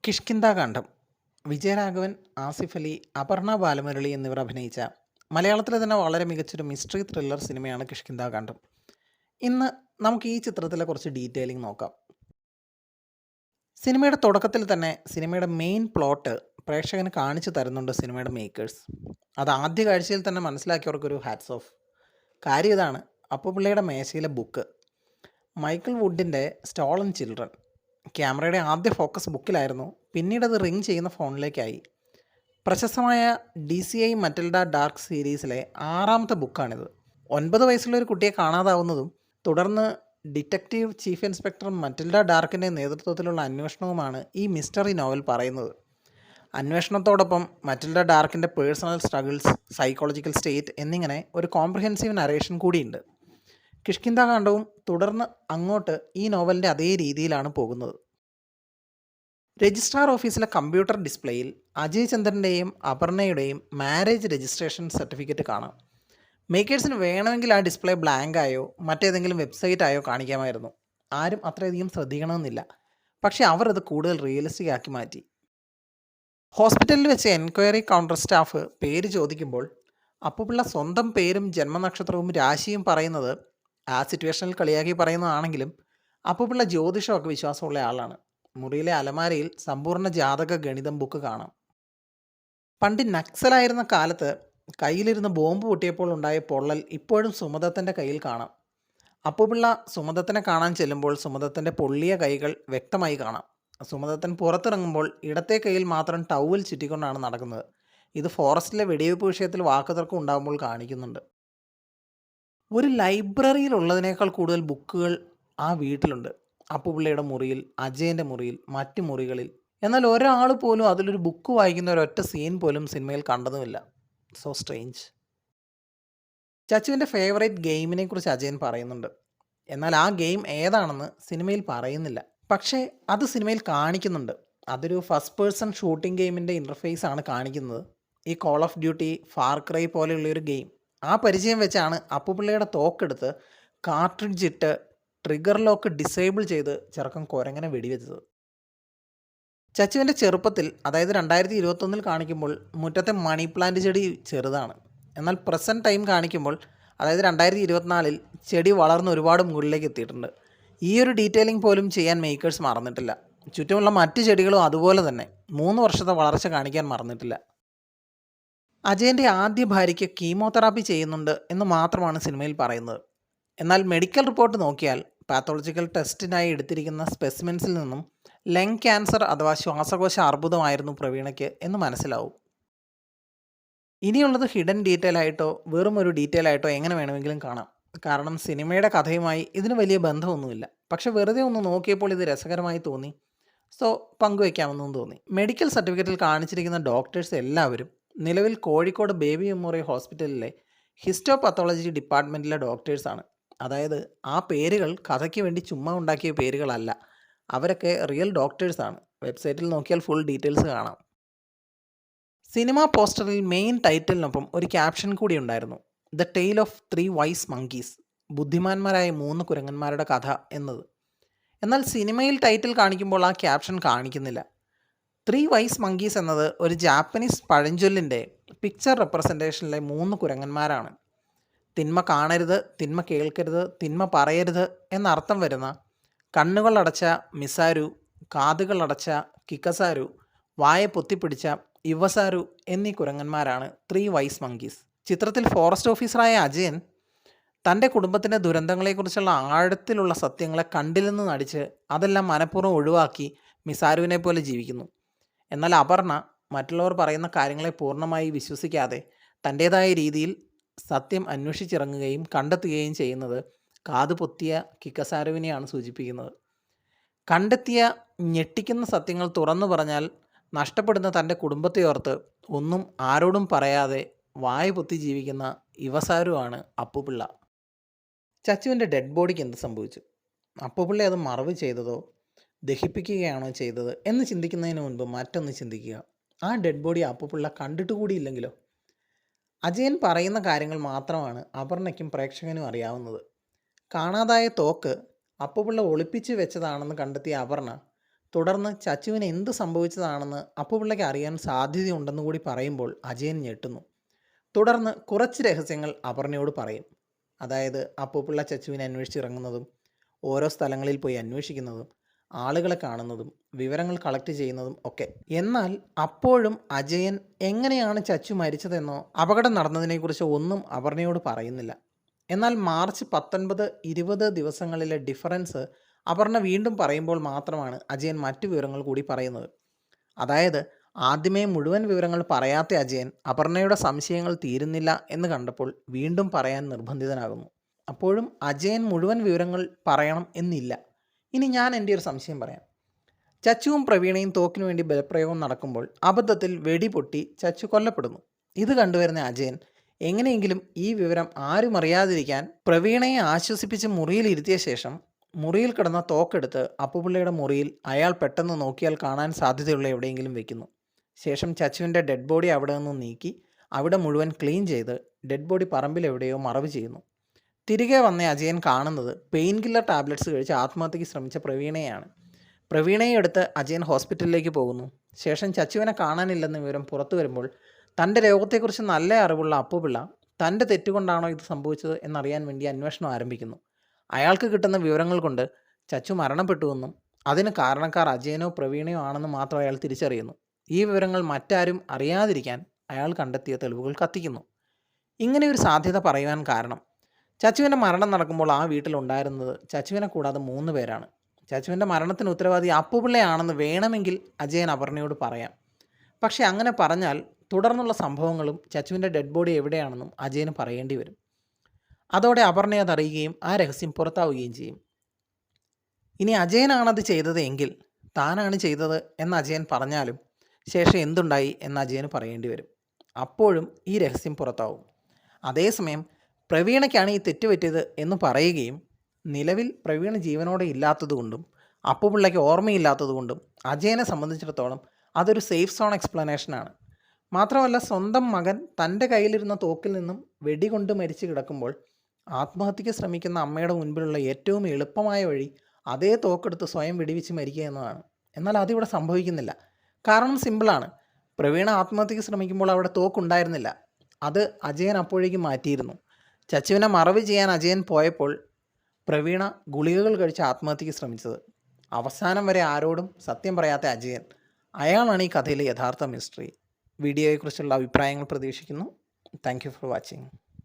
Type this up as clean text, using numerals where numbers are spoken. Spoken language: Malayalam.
കിഷ്കിന്ധാകാന്ഡം വിജയരാഘവൻ, ആസിഫ് അലി, അപർണ ബാലമുരളി എന്നിവർ അഭിനയിച്ച മലയാളത്തിലെ തന്നെ വളരെ മികച്ചൊരു മിസ്റ്ററി ത്രില്ലർ സിനിമയാണ് കിഷ്കിന്ധാകാന്ഡം. ഇന്ന് നമുക്ക് ഈ ചിത്രത്തിലെ കുറച്ച് ഡീറ്റെയിലിംഗ് നോക്കാം. സിനിമയുടെ തുടക്കത്തിൽ തന്നെ സിനിമയുടെ മെയിൻ പ്ലോട്ട് പ്രേക്ഷകന് കാണിച്ചു തരുന്നുണ്ട് സിനിമയുടെ മേക്കേഴ്സ്. അത് ആദ്യ കാഴ്ചയിൽ തന്നെ മനസ്സിലാക്കിയവർക്കൊരു ഹാറ്റ്സ് ഓഫ്. കാര്യം ഇതാണ്: അപ്പുപിള്ളയുടെ മേശയിലെ ബുക്ക്, മൈക്കിൾ വുഡിൻ്റെ സ്റ്റോളൻ ചിൽഡ്രൻ. ക്യാമറയുടെ ആദ്യ ഫോക്കസ് ബുക്കിലായിരുന്നു, പിന്നീട് അത് റിങ് ചെയ്യുന്ന ഫോണിലേക്കായി. പ്രശസ്തമായ DCI മറ്റിൽഡ ഡാർക്ക് സീരീസിലെ 6ാമത്തെ ബുക്കാണിത്. 9 വയസ്സുള്ള ഒരു കുട്ടിയെ കാണാതാവുന്നതും തുടർന്ന് ഡിറ്റക്റ്റീവ് ചീഫ് ഇൻസ്പെക്ടർ മറ്റിൽഡ ഡാർക്കിൻ്റെ നേതൃത്വത്തിലുള്ള അന്വേഷണവുമാണ് ഈ മിസ്റ്ററി നോവൽ പറയുന്നത്. അന്വേഷണത്തോടൊപ്പം മറ്റിൽഡ ഡാർക്കിൻ്റെ പേഴ്സണൽ സ്ട്രഗിൾസ്, സൈക്കോളജിക്കൽ സ്റ്റേറ്റ് എന്നിങ്ങനെ ഒരു കോംപ്രിഹെൻസീവ് നരേഷൻ കൂടിയുണ്ട്. കിഷ്കിന്ധാകാന്ഡവും തുടർന്ന് അങ്ങോട്ട് ഈ നോവലിൻ്റെ അതേ രീതിയിലാണ് പോകുന്നത്. രജിസ്ട്രാർ ഓഫീസിലെ കമ്പ്യൂട്ടർ ഡിസ്പ്ലേയിൽ അജയ് ചന്ദ്രൻ്റെയും അപർണയുടെയും മാരേജ് രജിസ്ട്രേഷൻ സർട്ടിഫിക്കറ്റ് കാണാം. മേക്കേഴ്സിന് വേണമെങ്കിൽ ആ ഡിസ്പ്ലേ ബ്ലാങ്കായോ മറ്റേതെങ്കിലും വെബ്സൈറ്റായോ കാണിക്കാമായിരുന്നു. ആരും അത്രയധികം ശ്രദ്ധിക്കണമെന്നില്ല. പക്ഷേ അവർ അത് കൂടുതൽ റിയലിസ്റ്റിക് ആക്കി മാറ്റി. ഹോസ്പിറ്റലിൽ വെച്ച് എൻക്വയറി കൗണ്ടർ സ്റ്റാഫ് പേര് ചോദിക്കുമ്പോൾ അപ്പുപിള്ള സ്വന്തം പേരും ജന്മനക്ഷത്രവും രാശിയും പറയുന്നത് ആ സിറ്റുവേഷനിൽ കളിയാക്കി പറയുന്നതാണെങ്കിലും അപ്പുപിള്ള ജ്യോതിഷമൊക്കെ വിശ്വാസമുള്ള ആളാണ്. മുറിയിലെ അലമാരയിൽ സമ്പൂർണ്ണ ജാതക ഗണിതം ബുക്ക് കാണാം. പണ്ട് നക്സലായിരുന്ന കാലത്ത് കയ്യിലിരുന്ന് ബോംബ് പൊട്ടിയപ്പോൾ ഉണ്ടായ പൊള്ളൽ ഇപ്പോഴും സുമദത്തിൻ്റെ കയ്യിൽ കാണാം. അപ്പുപിള്ള സുമദത്തിനെ കാണാൻ ചെല്ലുമ്പോൾ സുമദത്തിൻ്റെ പൊള്ളിയ കൈകൾ വ്യക്തമായി കാണാം. സുമദത്തൻ പുറത്തിറങ്ങുമ്പോൾ ഇടത്തെ കൈയിൽ മാത്രം ടൗവൽ ചുറ്റിക്കൊണ്ടാണ് നടക്കുന്നത്. ഇത് ഫോറസ്റ്റിലെ വെടിവെപ്പ് വിഷയത്തിൽ വാക്കുതർക്കം ഉണ്ടാകുമ്പോൾ കാണിക്കുന്നുണ്ട്. ഒരു ലൈബ്രറിയിലുള്ളതിനേക്കാൾ കൂടുതൽ ബുക്കുകൾ ആ വീട്ടിലുണ്ട്. അപ്പുപിള്ളയുടെ മുറിയിൽ, അജയൻ്റെ മുറിയിൽ, മറ്റു മുറികളിൽ. എന്നാൽ ഒരാൾ പോലും അതിലൊരു ബുക്ക് വായിക്കുന്ന ഒരൊറ്റ സീൻ പോലും സിനിമയിൽ കണ്ടതുമില്ല. So strange. ചച്ചുവിൻ്റെ ഫേവറേറ്റ് ഗെയിമിനെ കുറിച്ച് അജയൻ പറയുന്നുണ്ട്. എന്നാൽ ആ ഗെയിം ഏതാണെന്ന് സിനിമയിൽ പറയുന്നില്ല. പക്ഷേ അത് സിനിമയിൽ കാണിക്കുന്നുണ്ട്. അതൊരു ഫസ്റ്റ് പേഴ്സൺ ഷൂട്ടിംഗ് ഗെയിമിൻ്റെ ഇൻ്റർഫേസ് ആണ് കാണിക്കുന്നത്. ഈ Call of Duty, Far Cry പോലെയുള്ളൊരു ഗെയിം. ആ പരിചയം വെച്ചാണ് അപ്പുപിള്ളയുടെ തോക്കെടുത്ത് കാർട്രിഡ്ജ് ഇട്ട് ട്രിഗർ ലോക്ക് ഡിസേബിൾ ചെയ്ത് ചെറുക്കൻ കുരങ്ങനെ വെടിവെച്ചത്. ചച്ചുവിൻ്റെ ചെറുപ്പത്തിൽ, അതായത് 2021 കാണിക്കുമ്പോൾ മുറ്റത്തെ മണി പ്ലാന്റ് ചെടി ചെറുതാണ്. എന്നാൽ പ്രസൻറ്റ് ടൈം കാണിക്കുമ്പോൾ, അതായത് 2024 ചെടി വളർന്ന് ഒരുപാട് മുകളിലേക്ക് എത്തിയിട്ടുണ്ട്. ഈ ഒരു ഡീറ്റെയിലിംഗ് പോലും ചെയ്യാൻ മേക്കേഴ്സ് മറന്നിട്ടില്ല. ചുറ്റുമുള്ള മറ്റു ചെടികളും അതുപോലെ തന്നെ 3 വർഷത്തെ വളർച്ച കാണിക്കാൻ മറന്നിട്ടില്ല. അജയൻ്റെ ആദ്യ ഭാര്യയ്ക്ക് കീമോതെറാപ്പി ചെയ്യുന്നുണ്ട് എന്ന് മാത്രമാണ് സിനിമയിൽ പറയുന്നത്. എന്നാൽ മെഡിക്കൽ റിപ്പോർട്ട് നോക്കിയാൽ പാത്തോളജിക്കൽ ടെസ്റ്റിനായി എടുത്തിരിക്കുന്ന സ്പെസിമെൻസിൽ നിന്നും ലങ് ക്യാൻസർ അഥവാ ശ്വാസകോശ അർബുദമായിരുന്നു പ്രവീണയ്ക്ക് എന്ന് മനസ്സിലാവും. ഇനിയുള്ളത് ഹിഡൻ ഡീറ്റെയിൽ ആയിട്ടോ വെറും ഒരു ഡീറ്റെയിൽ ആയിട്ടോ എങ്ങനെ വേണമെങ്കിലും കാണാം. കാരണം സിനിമയുടെ കഥയുമായി ഇതിന് വലിയ ബന്ധമൊന്നുമില്ല. പക്ഷെ വെറുതെ ഒന്ന് നോക്കിയപ്പോൾ ഇത് രസകരമായി തോന്നി. സോ പങ്കുവയ്ക്കാമെന്നും തോന്നി. മെഡിക്കൽ സർട്ടിഫിക്കറ്റിൽ കാണിച്ചിരിക്കുന്ന ഡോക്ടേഴ്സ് എല്ലാവരും നിലവിൽ കോഴിക്കോട് ബേബി മെമ്മോറിയൽ ഹോസ്പിറ്റലിലെ ഹിസ്റ്റോപത്തോളജി ഡിപ്പാർട്ട്മെൻറ്റിലെ ഡോക്ടേഴ്സാണ്. അതായത് ആ പേരുകൾ കഥയ്ക്ക് വേണ്ടി ചുമ്മാ ഉണ്ടാക്കിയ പേരുകളല്ല. അവരൊക്കെ റിയൽ ഡോക്ടേഴ്സാണ്. വെബ്സൈറ്റിൽ നോക്കിയാൽ ഫുൾ ഡീറ്റെയിൽസ് കാണാം. സിനിമാ പോസ്റ്ററിൽ മെയിൻ ടൈറ്റിലിനൊപ്പം ഒരു ക്യാപ്ഷൻ കൂടി ഉണ്ടായിരുന്നു: the tale of 3 wise monkeys, ബുദ്ധിമാന്മാരായ 3 കുരങ്ങന്മാരുടെ കഥ എന്നത്. എന്നാൽ സിനിമയിൽ ടൈറ്റിൽ കാണിക്കുമ്പോൾ ആ ക്യാപ്ഷൻ കാണിക്കുന്നില്ല. 3 വൈസ് മങ്കീസ് എന്നത് ഒരു ജാപ്പനീസ് പഴഞ്ചൊല്ലിൻ്റെ പിക്ചർ റെപ്രസെൻറ്റേഷനിലെ 3 കുരങ്ങന്മാരാണ്. തിന്മ കാണരുത്, തിന്മ കേൾക്കരുത്, തിന്മ പറയരുത് എന്നർത്ഥം വരുന്ന കണ്ണുകളടച്ച മിസാരു, കാതുകളടച്ച കിക്കസാരു, വായ പൊത്തിപ്പിടിച്ച ഇവസാരു എന്നീ കുരങ്ങന്മാരാണ് 3 വൈസ് മങ്കീസ്. ചിത്രത്തിൽ ഫോറസ്റ്റ് ഓഫീസറായ അജയൻ തൻ്റെ കുടുംബത്തിൻ്റെ ദുരന്തങ്ങളെക്കുറിച്ചുള്ള ആഴത്തിലുള്ള സത്യങ്ങളെ കണ്ടില്ലെന്ന് നടിച്ച് അതെല്ലാം മനഃപൂർവ്വം ഒഴിവാക്കി മിസാരുവിനെ പോലെ ജീവിക്കുന്നു. എന്നാൽ അപർണ മറ്റുള്ളവർ പറയുന്ന കാര്യങ്ങളെ പൂർണ്ണമായി വിശ്വസിക്കാതെ തൻ്റേതായ രീതിയിൽ സത്യം അന്വേഷിച്ചിറങ്ങുകയും കണ്ടെത്തുകയും ചെയ്യുന്നത് കാതുപൊത്തിയ കിക്കസാരുവിനെയാണ് സൂചിപ്പിക്കുന്നത്. കണ്ടെത്തിയ ഞെട്ടിക്കുന്ന സത്യങ്ങൾ തുറന്നു പറഞ്ഞാൽ നഷ്ടപ്പെടുന്ന തൻ്റെ കുടുംബത്തെ ഓർത്ത് ഒന്നും ആരോടും പറയാതെ വായ പൊത്തി ജീവിക്കുന്ന ഇവസാരുവാണ് അപ്പുപിള്ള. ചച്ചുവിൻ്റെ ഡെഡ് ബോഡിക്ക് എന്ത് സംഭവിച്ചു? അപ്പുപിള്ള അത് മറവ് ചെയ്തതോ ദഹിപ്പിക്കുകയാണോ ചെയ്തത് എന്ന് ചിന്തിക്കുന്നതിന് മുൻപ് മറ്റൊന്ന് ചിന്തിക്കുക: ആ ഡെഡ് ബോഡി അപ്പുപിള്ള കണ്ടിട്ട് കൂടിയില്ലെങ്കിലോ? അജയൻ പറയുന്ന കാര്യങ്ങൾ മാത്രമാണ് അപർണയ്ക്കും പ്രേക്ഷകനും അറിയാവുന്നത്. കാണാതായ തോക്ക് അപ്പുപിള്ള ഒളിപ്പിച്ച് വെച്ചതാണെന്ന് കണ്ടെത്തിയ അപർണ തുടർന്ന് ചച്ചുവിന് എന്ത് സംഭവിച്ചതാണെന്ന് അപ്പുപിള്ളയ്ക്ക് അറിയാൻ സാധ്യതയുണ്ടെന്ന് കൂടി പറയുമ്പോൾ അജയൻ ഞെട്ടുന്നു. തുടർന്ന് കുറച്ച് രഹസ്യങ്ങൾ അപർണയോട് പറയും. അതായത് അപ്പുപിള്ള ചച്ചുവിനെ അന്വേഷിച്ചിറങ്ങുന്നതും ഓരോ സ്ഥലങ്ങളിൽ പോയി അന്വേഷിക്കുന്നതും ആളുകളെ കാണുന്നതും വിവരങ്ങൾ കളക്ട് ചെയ്യുന്നതും ഒക്കെ. എന്നാൽ അപ്പോഴും അജയൻ എങ്ങനെയാണ് ചച്ചു മരിച്ചതെന്നോ അപകടം നടന്നതിനെക്കുറിച്ചോ ഒന്നും അപർണയോട് പറയുന്നില്ല. എന്നാൽ മാർച്ച് 19, 20 ദിവസങ്ങളിലെ ഡിഫറൻസ് അപർണ വീണ്ടും പറയുമ്പോൾ മാത്രമാണ് അജയൻ മറ്റു വിവരങ്ങൾ കൂടി പറയുന്നത്. അതായത് ആദ്യമേ മുഴുവൻ വിവരങ്ങൾ പറയാത്ത അജയൻ അപർണയുടെ സംശയങ്ങൾ തീരുന്നില്ല എന്ന് കണ്ടപ്പോൾ വീണ്ടും പറയാൻ നിർബന്ധിതനാകുന്നു. അപ്പോഴും അജയൻ മുഴുവൻ വിവരങ്ങൾ പറയണം എന്നില്ല. ഇനി ഞാൻ എൻ്റെ ഒരു സംശയം പറയാം. ചച്ചുവും പ്രവീണയും തോക്കിനു വേണ്ടി ബലപ്രയോഗം നടക്കുമ്പോൾ അബദ്ധത്തിൽ വെടി പൊട്ടി ചച്ചു കൊല്ലപ്പെടുന്നു. ഇത് കണ്ടുവരുന്ന അജയൻ എങ്ങനെയെങ്കിലും ഈ വിവരം ആരും അറിയാതിരിക്കാൻ പ്രവീണയെ ആശ്വസിപ്പിച്ച് മുറിയിൽ ഇരുത്തിയ ശേഷം മുറിയിൽ കിടന്ന തോക്കെടുത്ത് അപ്പുപിള്ളയുടെ മുറിയിൽ അയാൾ പെട്ടെന്ന് നോക്കിയാൽ കാണാൻ സാധ്യതയുള്ള എവിടെയെങ്കിലും വെക്കുന്നു. ശേഷം ചച്ചുവിൻ്റെ ഡെഡ് ബോഡി അവിടെ നിന്ന് നീക്കി അവിടെ മുഴുവൻ ക്ലീൻ ചെയ്ത് ഡെഡ് ബോഡി പറമ്പിൽ എവിടെയോ മറവ് ചെയ്യുന്നു. തിരികെ വന്ന അജയൻ കാണുന്നത് പെയിൻ കില്ലർ ടാബ്ലറ്റ്സ് കഴിച്ച് ആത്മഹത്യയ്ക്ക് ശ്രമിച്ച പ്രവീണയെയാണ്. പ്രവീണയെ എടുത്ത് അജയൻ ഹോസ്പിറ്റലിലേക്ക് പോകുന്നു. ശേഷം ചച്ചുവിനെ കാണാനില്ലെന്ന വിവരം പുറത്തു വരുമ്പോൾ തൻ്റെ രോഗത്തെക്കുറിച്ച് നല്ല അറിവുള്ള അപ്പുപിള്ള തൻ്റെ തെറ്റുകൊണ്ടാണോ ഇത് സംഭവിച്ചത് എന്നറിയാൻ വേണ്ടി അന്വേഷണം ആരംഭിക്കുന്നു. അയാൾക്ക് കിട്ടുന്ന വിവരങ്ങൾ കൊണ്ട് ചച്ചു മരണപ്പെട്ടുവെന്നും അതിന് കാരണക്കാർ അജയനോ പ്രവീണയോ ആണെന്ന് മാത്രം അയാൾ തിരിച്ചറിയുന്നു. ഈ വിവരങ്ങൾ മറ്റാരും അറിയാതിരിക്കാൻ അയാൾ കണ്ടെത്തിയ തെളിവുകൾ കത്തിക്കുന്നു. ഇങ്ങനെ ഒരു സാധ്യത പറയുവാൻ കാരണം ചച്ചുവിൻ്റെ മരണം നടക്കുമ്പോൾ ആ വീട്ടിലുണ്ടായിരുന്നത് ചച്ചുവിനെ കൂടാതെ 3 പേരാണ്. ചച്ചുവിൻ്റെ മരണത്തിന് ഉത്തരവാദി അപ്പുപിള്ളയാണെന്ന് വേണമെങ്കിൽ അജയൻ അപർണയോട് പറയാം. പക്ഷേ അങ്ങനെ പറഞ്ഞാൽ തുടർന്നുള്ള സംഭവങ്ങളും ചച്ചുവിൻ്റെ ഡെഡ് ബോഡി എവിടെയാണെന്നും അജയന് പറയേണ്ടി വരും. അതോടെ അപർണയെ അതറിയുകയും ആ രഹസ്യം പുറത്താവുകയും ചെയ്യും. ഇനി അജയനാണത് ചെയ്തത് എങ്കിൽ താനാണ് ചെയ്തത് എന്ന് അജയൻ പറഞ്ഞാലും ശേഷം എന്തുണ്ടായി എന്ന് അജയന് പറയേണ്ടി വരും. അപ്പോഴും ഈ രഹസ്യം പുറത്താവും. അതേസമയം പ്രവീണയ്ക്കാണ് ഈ തെറ്റ് പറ്റിയത് എന്ന് പറയുകയും നിലവിൽ പ്രവീണ ജീവനോടെ ഇല്ലാത്തതുകൊണ്ടും അപ്പുപിള്ളയ്ക്ക് ഓർമ്മയില്ലാത്തതുകൊണ്ടും അജയനെ സംബന്ധിച്ചിടത്തോളം അതൊരു സേഫ് സോൺ എക്സ്പ്ലനേഷനാണ്. മാത്രമല്ല സ്വന്തം മകൻ തൻ്റെ കയ്യിലിരുന്ന തോക്കിൽ നിന്നും വെടികൊണ്ട് മരിച്ചു കിടക്കുമ്പോൾ ആത്മഹത്യയ്ക്ക് ശ്രമിക്കുന്ന അമ്മയുടെ മുൻപിലുള്ള ഏറ്റവും എളുപ്പമായ വഴി അതേ തോക്കെടുത്ത് സ്വയം വെടിവെച്ച് മരിക്കുക എന്നതാണ്. എന്നാൽ അതിവിടെ സംഭവിക്കുന്നില്ല. കാരണം സിമ്പിളാണ്. പ്രവീണ ആത്മഹത്യയ്ക്ക് ശ്രമിക്കുമ്പോൾ അവിടെ തോക്കുണ്ടായിരുന്നില്ല. അത് അജയൻ അപ്പോഴേക്കും മാറ്റിയിരുന്നു. ചച്ചുവിനെ മറവ് ചെയ്യാൻ അജയൻ പോയപ്പോൾ പ്രവീണ ഗുളികകൾ കഴിച്ച് ആത്മഹത്യയ്ക്ക് ശ്രമിച്ചത്. അവസാനം വരെ ആരോടും സത്യം പറയാത്ത അജയൻ, അയാളാണ് ഈ കഥയിലെ യഥാർത്ഥ മിസ്റ്ററി. വീഡിയോയെക്കുറിച്ചുള്ള അഭിപ്രായങ്ങൾ പ്രതീക്ഷിക്കുന്നു. Thank you for watching.